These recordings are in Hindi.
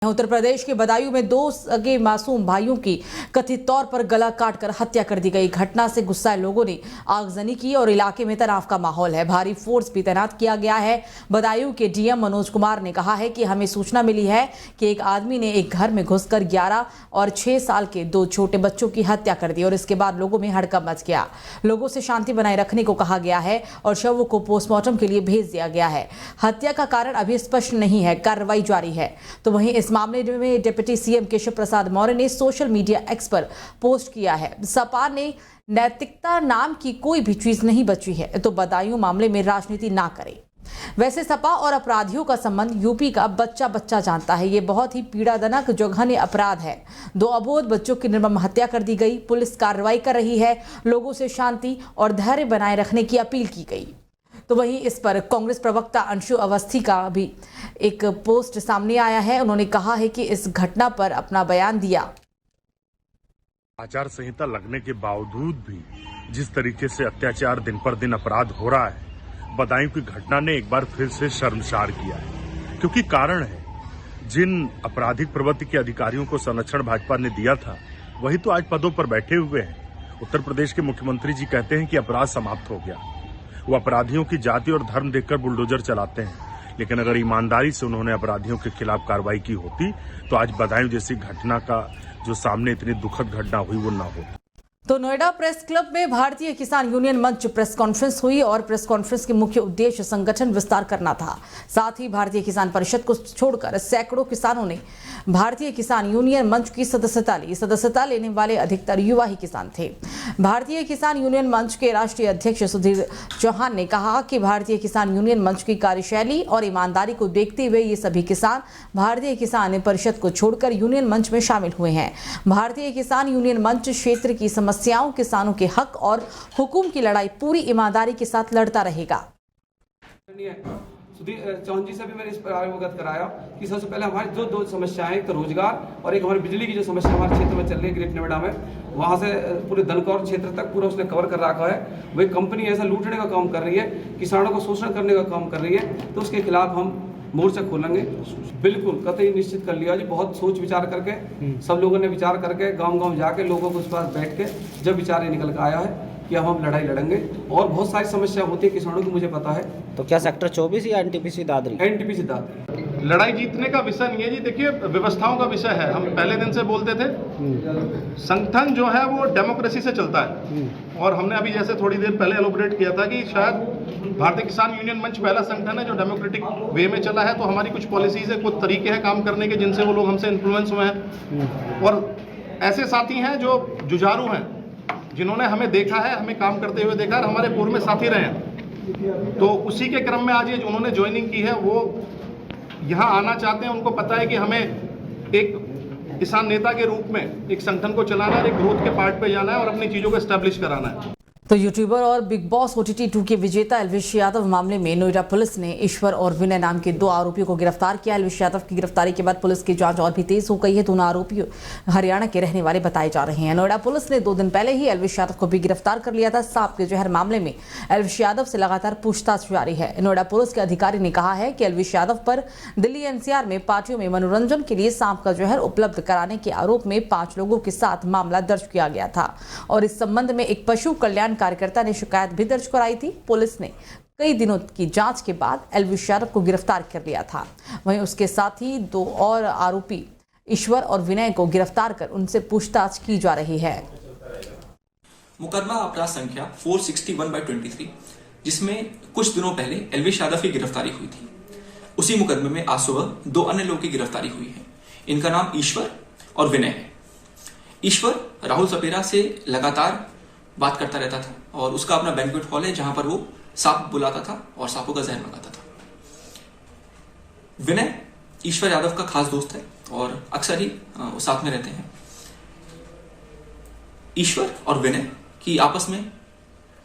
उत्तर प्रदेश के बदायूं में दो सगे मासूम भाइयों की कथित तौर पर गला काटकर हत्या कर दी गई। घटना से गुस्साए लोगों ने आगजनी की और इलाके में तनाव का माहौल है। भारी फोर्स भी तैनात किया गया है। बदायूं के डीएम मनोज कुमार ने कहा है कि हमें सूचना मिली है कि एक आदमी ने एक घर में घुसकर 11 और 6 साल के दो छोटे बच्चों की हत्या कर दी और इसके बाद लोगों में हड़कंप मच गया। लोगों से शांति बनाए रखने को कहा गया है और शवों को पोस्टमार्टम के लिए भेज दिया गया है। हत्या का कारण अभी स्पष्ट नहीं है, कार्रवाई जारी है। तो वहीं इस मामले में डिप्टी सीएम केशव प्रसाद मौर्य ने सोशल मीडिया एक्स पर पोस्ट किया है, सपा ने नैतिकता नाम की कोई भी चीज नहीं बची है तो बदायूं मामले में राजनीति ना करे। वैसे सपा और अपराधियों का संबंध यूपी का बच्चा बच्चा जानता है। ये बहुत ही पीड़ाजनक जघन्य अपराध है। 2 अबोध बच्चों की निर्मम हत्या कर दी गई। पुलिस कार्रवाई कर रही है। लोगों से शांति और धैर्य बनाए रखने की अपील की गई। तो वहीं इस पर कांग्रेस प्रवक्ता अंशु अवस्थी का भी एक पोस्ट सामने आया है। उन्होंने कहा है कि इस घटना पर अपना बयान दिया। आचार संहिता लगने के बावजूद भी जिस तरीके से अत्याचार दिन पर दिन अपराध हो रहा है, बदायूं की घटना ने एक बार फिर से शर्मसार किया है। क्योंकि कारण है, जिन आपराधिक प्रवृत्ति के अधिकारियों को संरक्षण भाजपा ने दिया था, वही तो आज पदों पर बैठे हुए हैं। उत्तर प्रदेश के मुख्यमंत्री जी कहते हैं कि अपराध समाप्त हो गया। वो अपराधियों की जाति और धर्म देखकर बुलडोजर चलाते हैं, लेकिन अगर ईमानदारी से उन्होंने अपराधियों के खिलाफ कार्रवाई की होती तो आज बदायूं जैसी घटना का जो सामने इतनी दुखद घटना हुई वो ना होती। तो नोएडा प्रेस क्लब में भारतीय किसान यूनियन मंच प्रेस कॉन्फ्रेंस हुई और प्रेस कॉन्फ्रेंस के मुख्य उद्देश्य संगठन विस्तार करना था। साथ ही भारतीय किसान परिषद को छोड़कर सैकड़ों किसानों ने भारतीय किसान यूनियन मंच की सदस्यता ली। सदस्यता लेने वाले अधिकतर युवा ही किसान थे। भारतीय किसान यूनियन मंच के राष्ट्रीय अध्यक्ष सुधीर चौहान ने कहा कि भारतीय किसान यूनियन मंच की कार्यशैली और ईमानदारी को देखते हुए ये सभी किसान भारतीय किसान परिषद को छोड़कर यूनियन मंच में शामिल हुए हैं। भारतीय किसान यूनियन मंच क्षेत्र की समस्याओं, किसानों के हक और हुकूम की लड़ाई पूरी ईमानदारी के साथ लड़ता रहेगा। सुधीर चौहान जी से भी मैंने इस पर अवगत कराया कि सबसे पहले हमारी जो 2 समस्याएं, एक तो रोजगार और एक हमारी बिजली की जो समस्या हमारे क्षेत्र में चल रही है ग्रेट नोएडा में, वहाँ से पूरे दलकौर क्षेत्र तक पूरा उसने कवर कर रखा है। वही कंपनी ऐसा लूटने का काम कर रही है, किसानों को शोषण करने का काम कर रही है, तो उसके खिलाफ हम मोर्चा खोलेंगे। बिल्कुल कतई निश्चित कर लिया जी। बहुत सोच विचार करके सब लोगों ने विचार करके गांव-गांव जाके लोगों के उस पास बैठ के जब विचार ये निकल कर आया है कि अब हम लड़ाई लड़ेंगे। और बहुत सारी समस्या होती है किसानों की, मुझे पता है। तो क्या सेक्टर 24 या एनटीपीसी दादरी? एनटीपीसी दादरी। लड़ाई जीतने का विषय नहीं है जी। देखिए, व्यवस्थाओं का विषय है। हम पहले दिन से बोलते थे, संगठन जो है वो डेमोक्रेसी से चलता है। और हमने अभी जैसे थोड़ी देर पहले एलोबरेट किया था कि शायद भारतीय किसान यूनियन मंच पहला संगठन है जो डेमोक्रेटिक वे में चला है। तो हमारी कुछ पॉलिसीज है, कुछ तरीके हैं काम करने के, जिनसे वो लोग हमसे इन्फ्लुएंस हुए हैं। और ऐसे साथी हैं जो जुझारू हैं, जिन्होंने हमें देखा है, हमें काम करते हुए देखा है, हमारे पूर्व में साथी रहे हैं। तो उसी के क्रम में आज ये उन्होंने ज्वाइनिंग की है, वो यहाँ आना चाहते हैं। उनको पता है कि हमें एक किसान नेता के रूप में एक संगठन को चलाना है, एक ग्रोथ के पार्ट पे जाना है और अपनी चीज़ों को एस्टेब्लिश कराना है। तो यूट्यूबर और बिग बॉस OTT 2 के विजेता एल्विश यादव मामले में नोएडा पुलिस ने ईश्वर और विनय नाम के 2 आरोपियों को गिरफ्तार किया। एल्विश यादव की गिरफ्तारी के बाद पुलिस की जांच और भी तेज हो गई है। दोनों आरोपी हरियाणा के रहने वाले बताए जा रहे हैं। नोएडा पुलिस ने 2 दिन पहले ही एल्विश यादव को भी गिरफ्तार कर लिया था। सांप के जहर मामले में एल्विश यादव से लगातार पूछताछ जारी है। नोएडा पुलिस के अधिकारी ने कहा है कि एल्विश यादव पर दिल्ली NCR में पार्टियों में मनोरंजन के लिए सांप का जहर उपलब्ध कराने के आरोप में 5 लोगों के साथ मामला दर्ज किया गया था और इस संबंध में एक पशु कल्याण कार्यकर्ता ने शिकायत भी दर्ज कराई थी। पुलिस ने कई दिनों की जांच के बाद एल्विश यादव को गिरफ्तार कर लिया था। वहीं उसके साथ ही 2 और आरोपी ईश्वर और विनय को गिरफ्तार कर उनसे पूछताछ की जा रही है। मुकदमा अपराध संख्या 461/23, जिसमें कुछ दिनों पहले एल्विश यादव की गिरफ्तारी हुई थी। उसी मुकदमे में आज सुबह 2 अन्य लोगों की गिरफ्तारी हुई है। इनका नाम ईश्वर और विनय है। ईश्वर राहुल सपेरा से लगातार बात करता रहता था और उसका अपना बैंक्वेट हॉल है जहां पर वो सांप बुलाता था और सांपों का जहर मंगाता था। विनय ईश्वर यादव का खास दोस्त है और अक्सर ही साथ में रहते हैं। ईश्वर और विनय की आपस में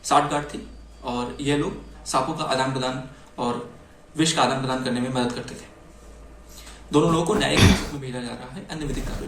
साठगांठ थी और यह लोग सांपों का आदान प्रदान और विष का आदान प्रदान करने में मदद करते थे। दोनों लोगों को न्यायिक हिरासत में भेजा जा रहा है अन्य विधिक कार्रवाई।